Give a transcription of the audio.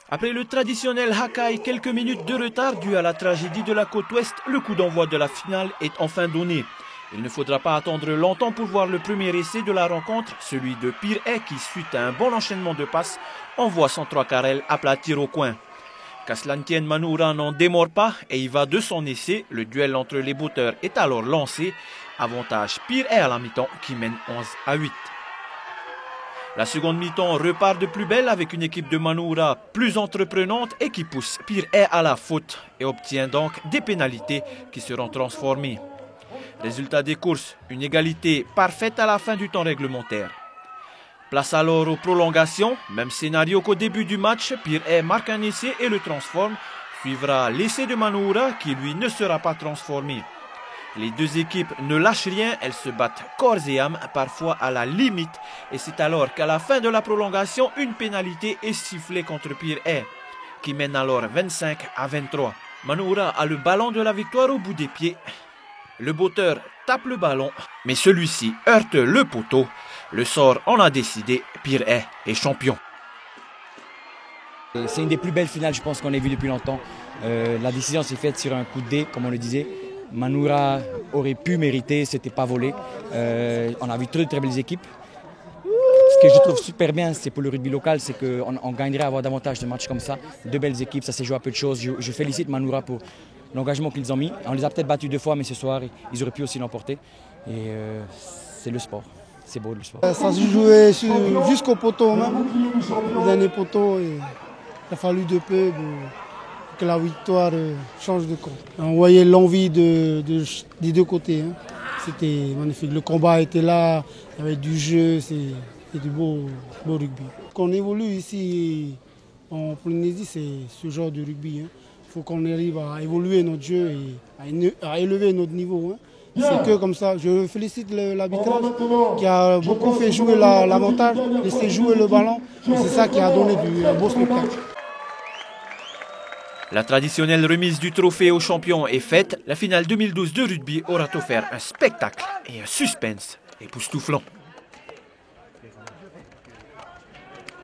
Après le traditionnel haka et quelques minutes de retard dû à la tragédie de la côte ouest, le coup d'envoi de la finale est enfin donné. Il ne faudra pas attendre longtemps pour voir le premier essai de la rencontre, celui de Pirée qui, suite à un bon enchaînement de passes, envoie son 3 carrel aplatir au coin. Qu'à cela ne tienne, Manoura n'en démord pas et y va de son essai. Le duel entre les botteurs est alors lancé. Avantage Pirée à la mi-temps qui mène 11-8. La seconde mi-temps repart de plus belle avec une équipe de Manoura plus entreprenante et qui pousse Pirée à la faute et obtient donc des pénalités qui seront transformées. Résultat des courses, une égalité parfaite à la fin du temps réglementaire. Place alors aux prolongations, même scénario qu'au début du match, Pirée marque un essai et le transforme. Suivra l'essai de Manoura qui lui ne sera pas transformé. Les deux équipes ne lâchent rien, elles se battent corps et âme, parfois à la limite. Et c'est alors qu'à la fin de la prolongation, une pénalité est sifflée contre Pirée, qui mène alors 25-23. Manoura a le ballon de la victoire au bout des pieds. Le botteur tape le ballon, mais celui-ci heurte le poteau. Le sort en a décidé, Pirée est champion. C'est une des plus belles finales, je pense, qu'on ait vu depuis longtemps. La décision s'est faite sur un coup de dé, comme on le disait. Manoura aurait pu mériter, c'était pas volé. On a vu très belles équipes. Ce que je trouve super bien, c'est pour le rugby local, c'est qu'on gagnerait à avoir davantage de matchs comme ça. Deux belles équipes, ça s'est joué à peu de choses. Je félicite Manoura pour l'engagement qu'ils ont mis. On les a peut-être battus 2 fois, mais ce soir, ils auraient pu aussi l'emporter. Et c'est le sport. C'est beau le sport. Ça se jouait jusqu'au poteau même, le dernier poteau. Et il a fallu de peu que la victoire change de camp. On voyait l'envie des deux côtés. Hein. C'était magnifique. Le combat était là, il y avait du jeu, c'est du beau rugby. Quand on évolue ici en Polynésie, c'est ce genre de rugby. Hein. Il faut qu'on arrive à évoluer notre jeu et à élever notre niveau. Hein. C'est que comme ça. Je félicite l'arbitrage qui a beaucoup fait jouer l'avantage, laisser jouer le ballon. C'est ça qui a donné un beau spectacle. La traditionnelle remise du trophée aux champions est faite. La finale 2012 de rugby aura offert un spectacle et un suspense époustouflant.